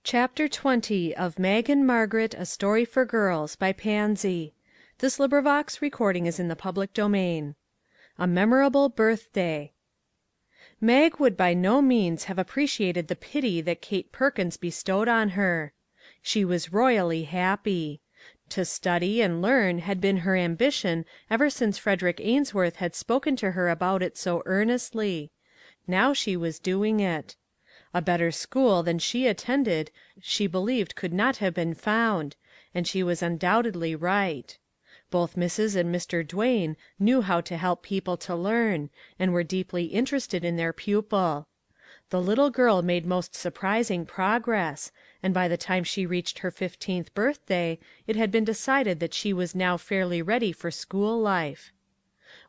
Chapter 20 of Mag and Margaret, A Story for Girls, by Pansy. Recording is in the public domain. A Memorable Birthday. Mag would by no means have appreciated the pity that Kate Perkins bestowed on her. She was royally happy. To study and learn had been her ambition ever since Frederick Ainsworth had spoken to her about it so earnestly. Now she was doing it. A better school than she attended she believed could not have been found, and she was undoubtedly right. Both Mrs. and Mr. Duane knew how to help people to learn, and were deeply interested in their pupil. The little girl made most surprising progress, and by the time she reached her 15th birthday it had been decided that she was now fairly ready for school life.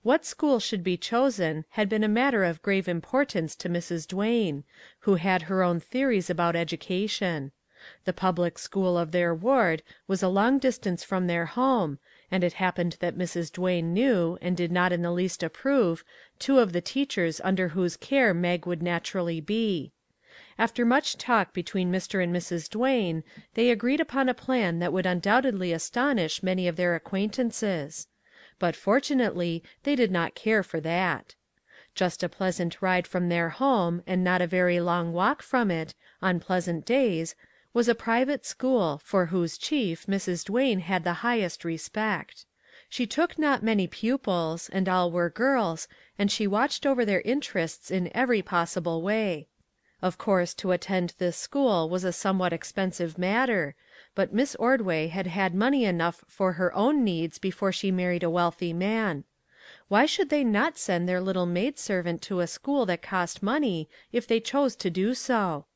What school should be chosen had been a matter of grave importance to Mrs. Duane, who had her own theories about education. The public school of their ward was a long distance from their home, and it happened that Mrs. Duane knew, and did not in the least approve, two of the teachers under whose care Mag would naturally be. After much talk between Mr. and Mrs. Duane, they agreed upon a plan that would undoubtedly astonish many of their acquaintances. But fortunately they did not care for that. Just a pleasant ride from their home, and not a very long walk from it, on pleasant days, was a private school, for whose chief Mrs. Duane had the highest respect. She took not many pupils, and all were girls, and she watched over their interests in every possible way. Of course to attend this school was a somewhat expensive matter, but Miss Ordway had had money enough for her own needs before she married a wealthy man. Why should they not send their little maidservant to a school that cost money, if they chose to do so?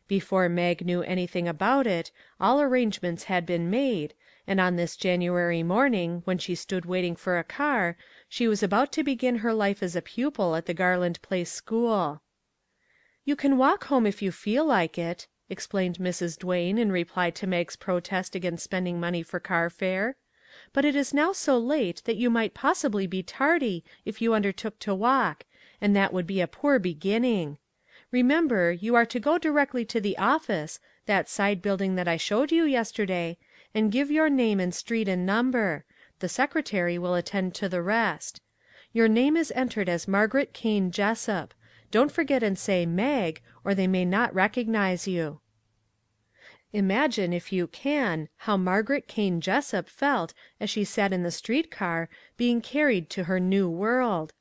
Before Mag knew anything about it, all arrangements had been made, and on this January morning, when she stood waiting for a car, she was about to begin her life as a pupil at the Garland Place school. "You can walk home if you feel like it," explained Mrs. Duane in reply to Mag's protest against spending money for car fare. "But it is now so late that you might possibly be tardy if you undertook to walk, and that would be a poor beginning. Remember, you are to go directly to the office, that side building that I showed you yesterday, and give your name and street and number. The secretary will attend to the rest. Your name is entered as Margaret Kane Jessup. Don't forget and say 'Mag,' or they may not recognize you." Imagine, if you can, how Margaret Kane Jessup felt as she sat in the street car, being carried to her new world.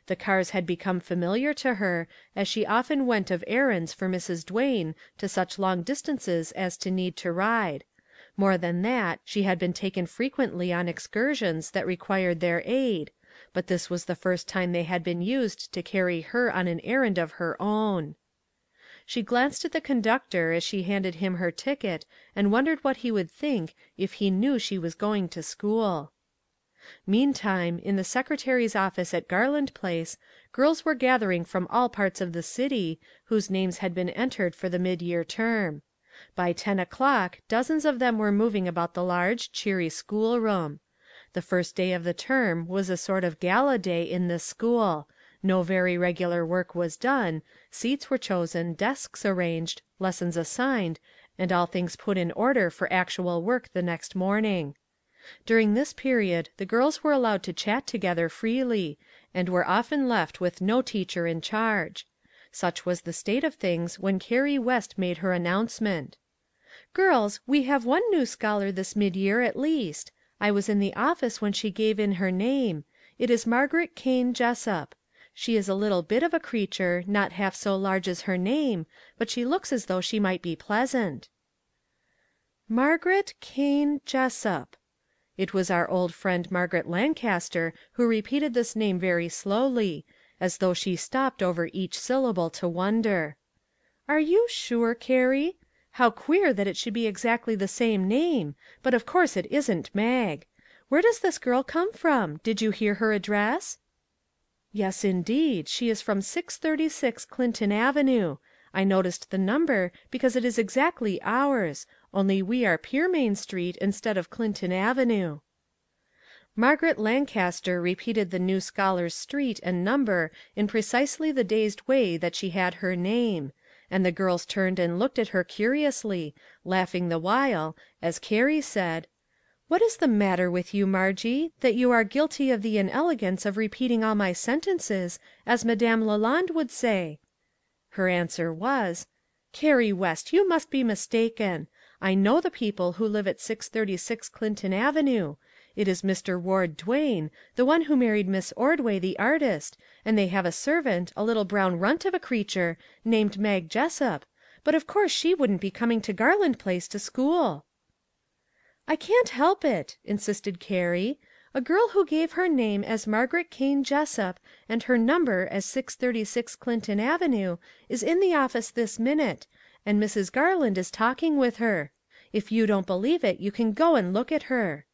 The cars had become familiar to her, as she often went of errands for Mrs. Duane to such long distances as to need to ride. More than that, she had been taken frequently on excursions that required their aid, but this was the first time they had been used to carry her on an errand of her own. She glanced at the conductor as she handed him her ticket, and wondered what he would think if he knew she was going to school. Meantime, in the secretary's office at Garland Place, girls were gathering from all parts of the city, whose names had been entered for the mid-year term. By 10 o'clock dozens of them were moving about the large, cheery schoolroom. The first day of the term was a sort of gala day in this school. No very regular work was done, seats were chosen, desks arranged, lessons assigned, and all things put in order for actual work the next morning. During this period the girls were allowed to chat together freely, and were often left with no teacher in charge. Such was the state of things when Carrie West made her announcement. "Girls, we have one new scholar this mid-year at least. I was in the office when she gave in her name. It is Margaret Kane Jessup. She is a little bit of a creature, not half so large as her name, but she looks as though she might be pleasant." "Margaret Kane Jessup." It was our old friend Margaret Lancaster who repeated this name very slowly, as though she stopped over each syllable to wonder. "Are you sure, Carrie? How queer that it should be exactly the same name, but of course it isn't Mag. Where does this girl come from? Did you hear her address?" "Yes, indeed. She is from 636 Clinton Avenue. I noticed the number because it is exactly ours, only we are Pearmain Street instead of Clinton Avenue." Margaret Lancaster repeated the new scholar's street and number in precisely the dazed way that she had her name, and the girls turned and looked at her curiously, laughing the while, as Carrie said, "What is the matter with you, Margie, that you are guilty of the inelegance of repeating all my sentences, as Madame Lalande would say?" Her answer was, "Carrie West, you must be mistaken. I know the people who live at 636 Clinton Avenue. It is Mr. Ward Duane, the one who married Miss Ordway, the artist, and they have a servant, a little brown runt of a creature, named Mag Jessup, but of course she wouldn't be coming to Garland Place to school." "I can't help it," insisted Carrie. "A girl who gave her name as Margaret Kane Jessup and her number as 636 Clinton Avenue is in the office this minute, and Mrs. Garland is talking with her. If you don't believe it you can go and look at her."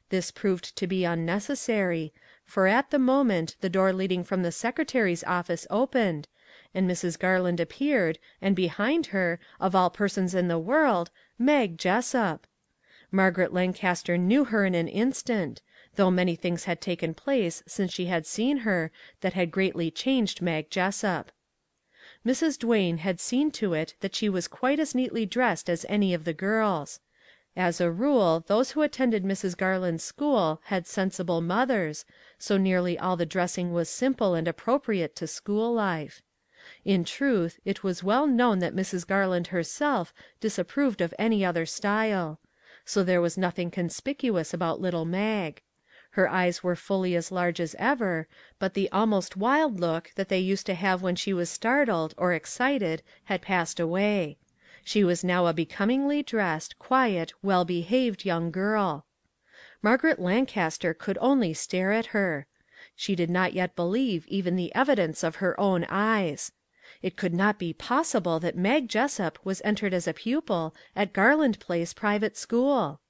This proved to be unnecessary, for at the moment the door leading from the secretary's office opened, and Mrs. Garland appeared, and behind her, of all persons in the world, Mag Jessup. Margaret Lancaster knew her in an instant, though many things had taken place since she had seen her that had greatly changed Mag Jessup. Mrs. Duane had seen to it that she was quite as neatly dressed as any of the girls. As a rule, those who attended Mrs. Garland's school had sensible mothers, so nearly all the dressing was simple and appropriate to school life. In truth, it was well known that Mrs. Garland herself disapproved of any other style. So there was nothing conspicuous about little Mag. Her eyes were fully as large as ever, but the almost wild look that they used to have when she was startled or excited had passed away. She was now a becomingly dressed, quiet, well behaved young girl. Margaret Lancaster could only stare at her. She did not yet believe even the evidence of her own eyes. It could not be possible that Mag Jessup was entered as a pupil at Garland Place private school.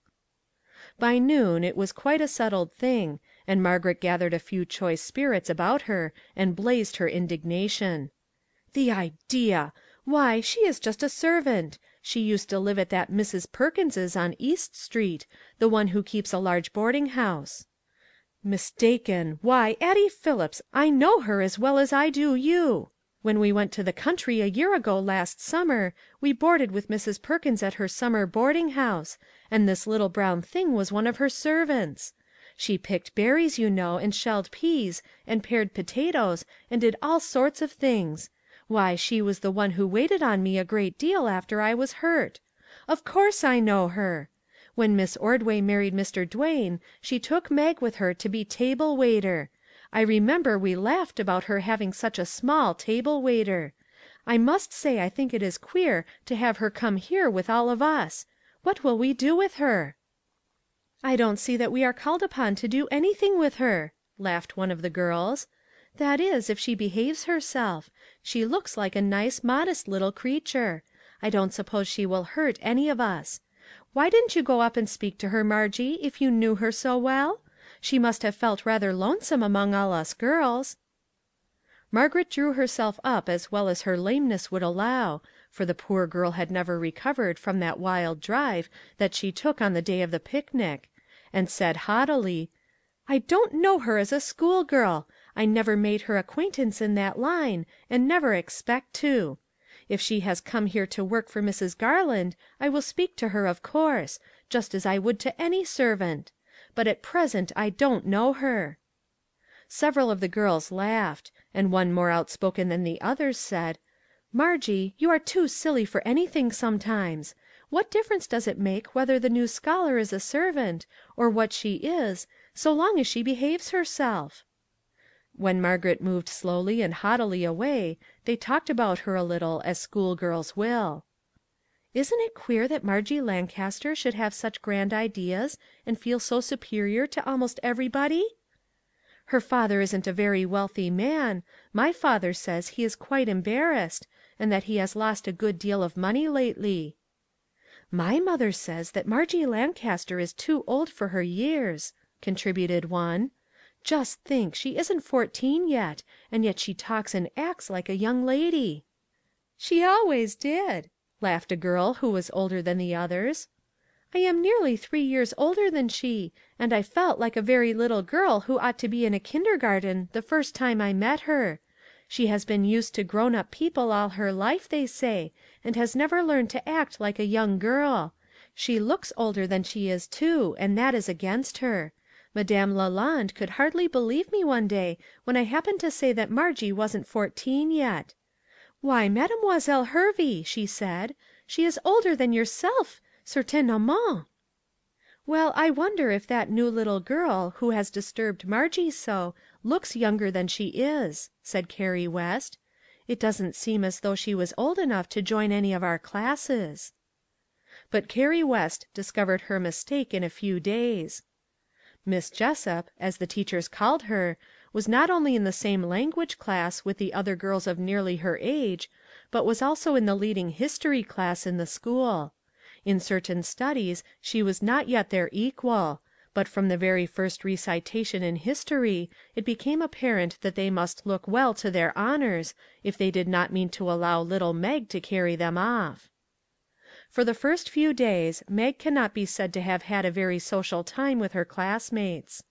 By noon it was quite a settled thing, and Margaret gathered a few choice spirits about her and blazed her indignation. "The idea! Why, she is just a servant. She used to live at that Mrs. Perkins's on East Street, the one who keeps a large boarding house." "Mistaken! Why, Addie Phillips, I know her as well as I do you. When we went to the country a year ago last summer, we boarded with Mrs. Perkins at her summer boarding house, and this little brown thing was one of her servants. She picked berries, you know, and shelled peas, and pared potatoes, and did all sorts of things. Why, she was the one who waited on me a great deal after I was hurt. Of course I know her. When Miss Ordway married Mr. Duane, she took Mag with her to be table waiter. I remember we laughed about her having such a small table waiter. I must say I think it is queer to have her come here with all of us. What will we do with her?" "I don't see that we are called upon to do anything with her," laughed one of the girls. "That is, if she behaves herself. She looks like a nice, modest little creature. I don't suppose she will hurt any of us. Why didn't you go up and speak to her, Margie, if you knew her so well? She must have felt rather lonesome among all us girls." Margaret drew herself up as well as her lameness would allow, for the poor girl had never recovered from that wild drive that she took on the day of the picnic, and said haughtily, "I don't know her as a schoolgirl. I never made her acquaintance in that line, and never expect to. If she has come here to work for Mrs. Garland, I will speak to her, of course, just as I would to any servant. But at present I don't know her." Several of the girls laughed, and one more outspoken than the others said, "Margie, you are too silly for anything sometimes. What difference does it make whether the new scholar is a servant, or what she is, so long as she behaves herself?" When Margaret moved slowly and haughtily away, they talked about her a little, as schoolgirls will. "Isn't it queer that Margie Lancaster should have such grand ideas, and feel so superior to almost everybody?" "Her father isn't a very wealthy man. My father says he is quite embarrassed, and that he has lost a good deal of money lately." "My mother says that Margie Lancaster is too old for her years," contributed one. "Just think, she isn't 14 yet, and yet she talks and acts like a young lady." "She always did," laughed a girl who was older than the others. "I am nearly 3 years older than she, and I felt like a very little girl who ought to be in a kindergarten the first time I met her. She has been used to grown-up people all her life, they say, and has never learned to act like a young girl. She looks older than she is, too, and that is against her. Madame Lalande could hardly believe me one day when I happened to say that Margie wasn't 14 yet. 'Why, Mademoiselle Hervey,' she said, 'she is older than yourself, certainement.' Well, I wonder if that new little girl, who has disturbed Margie so, looks younger than she is," said Carrie West. "It doesn't seem as though she was old enough to join any of our classes." But Carrie West discovered her mistake in a few days. Miss Jessup, as the teachers called her, was not only in the same language class with the other girls of nearly her age, but was also in the leading history class in the school. In certain studies she was not yet their equal, but from the very first recitation in history it became apparent that they must look well to their honors if they did not mean to allow little Mag to carry them off. For the first few days Mag cannot be said to have had a very social time with her classmates.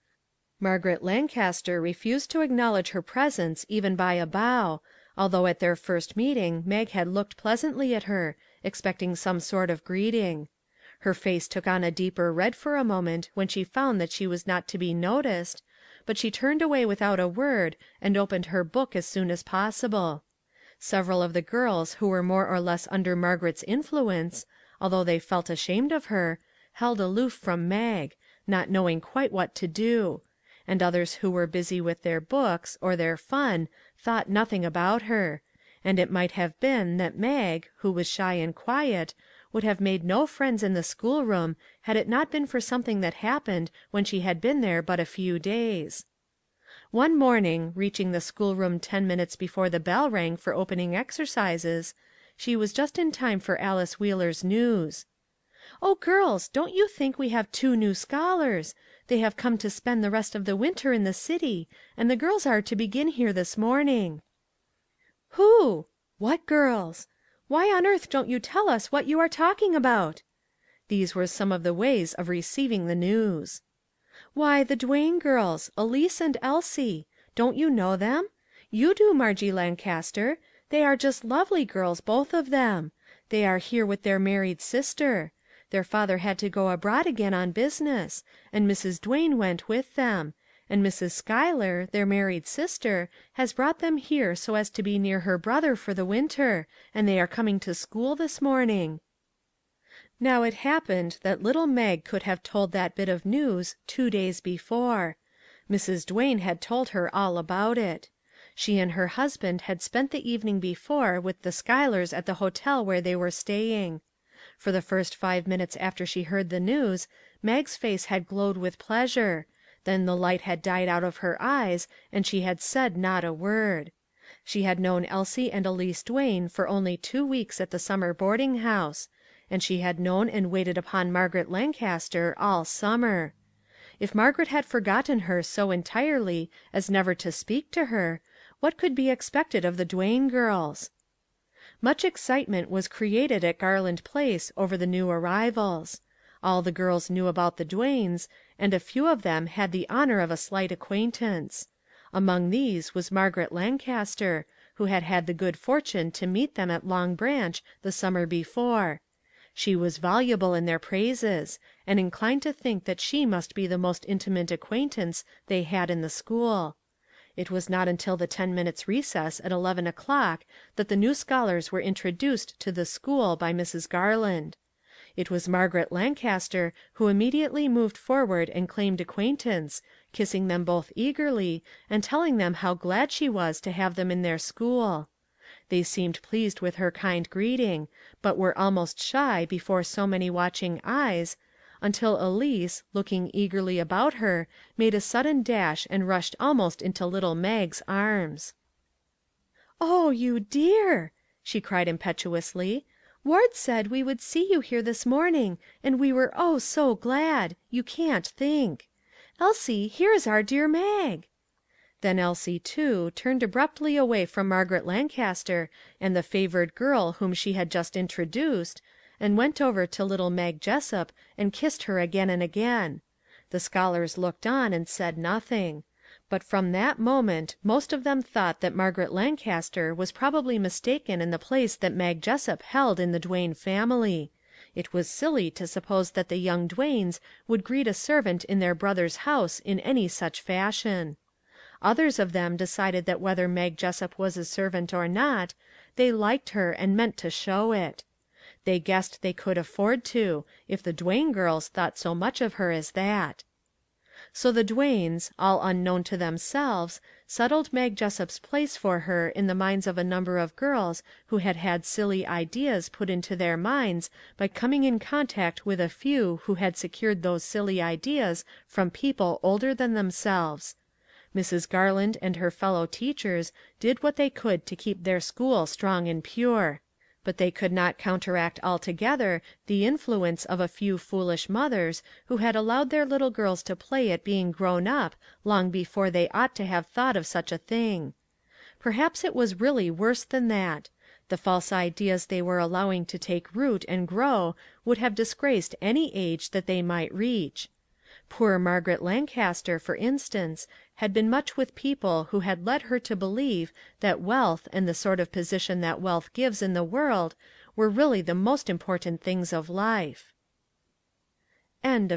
Margaret Lancaster refused to acknowledge her presence even by a bow, although at their first meeting Mag had looked pleasantly at her, expecting some sort of greeting. Her face took on a deeper red for a moment when she found that she was not to be noticed, but she turned away without a word and opened her book as soon as possible. Several of the girls who were more or less under Margaret's influence, although they felt ashamed of her, held aloof from Mag, not knowing quite what to do; and others who were busy with their books, or their fun, thought nothing about her; and it might have been that Mag, who was shy and quiet, would have made no friends in the schoolroom had it not been for something that happened when she had been there but a few days. One morning, reaching the schoolroom 10 minutes before the bell rang for opening exercises, she was just in time for Alice Wheeler's news. "Oh, girls, don't you think we have 2 new scholars? They have come to spend the rest of the winter in the city, and the girls are to begin here this morning." "Who? What girls? Why on earth don't you tell us what you are talking about?" These were some of the ways of receiving the news. "Why, the Duane girls, Elise and Elsie. Don't you know them? You do, Margie Lancaster. They are just lovely girls, both of them. They are here with their married sister. Their father had to go abroad again on business, and Mrs. Duane went with them; and Mrs. Schuyler, their married sister, has brought them here so as to be near her brother for the winter, and they are coming to school this morning." Now it happened that little Mag could have told that bit of news 2 days before. Mrs. Duane had told her all about it. She and her husband had spent the evening before with the Schuylers at the hotel where they were staying. For the first 5 minutes after she heard the news, Mag's face had glowed with pleasure; then the light had died out of her eyes, and she had said not a word. She had known Elsie and Elise Duane for only 2 weeks at the summer boarding house, and she had known and waited upon Margaret Lancaster all summer. If Margaret had forgotten her so entirely as never to speak to her, what could be expected of the Duane girls? Much excitement was created at Garland Place over the new arrivals. All the girls knew about the Duanes, and a few of them had the honor of a slight acquaintance. Among these was Margaret Lancaster, who had had the good fortune to meet them at Long Branch the summer before. She was voluble in their praises, and inclined to think that she must be the most intimate acquaintance they had in the school. It was not until the 10 minutes recess at 11 o'clock that the new scholars were introduced to the school by Mrs. Garland. It was Margaret Lancaster who immediately moved forward and claimed acquaintance, kissing them both eagerly, and telling them how glad she was to have them in their school. They seemed pleased with her kind greeting, but were almost shy before so many watching eyes, until Elise, looking eagerly about her, made a sudden dash and rushed almost into little Mag's arms. "Oh, you dear!" she cried impetuously. "Ward said we would see you here this morning, and we were oh, so glad! You can't think. Elsie, here is our dear Mag!" Then Elsie, too, turned abruptly away from Margaret Lancaster and the favored girl whom she had just introduced, and went over to little Mag Jessup and kissed her again and again. The scholars looked on and said nothing. But from that moment most of them thought that Margaret Lancaster was probably mistaken in the place that Mag Jessup held in the Duane family. It was silly to suppose that the young Duanes would greet a servant in their brother's house in any such fashion. Others of them decided that whether Mag Jessup was a servant or not, they liked her and meant to show it. They guessed they could afford to, if the Duane girls thought so much of her as that. So the Duanes, all unknown to themselves, settled Mag Jessup's place for her in the minds of a number of girls who had had silly ideas put into their minds by coming in contact with a few who had secured those silly ideas from people older than themselves. Mrs. Garland and her fellow teachers did what they could to keep their school strong and pure. But they could not counteract altogether the influence of a few foolish mothers who had allowed their little girls to play at being grown up long before they ought to have thought of such a thing. Perhaps it was really worse than that. The false ideas they were allowing to take root and grow would have disgraced any age that they might reach. Poor Margaret Lancaster, for instance, had been much with people who had led her to believe that wealth and the sort of position that wealth gives in the world were really the most important things of life.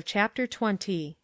Chapter 21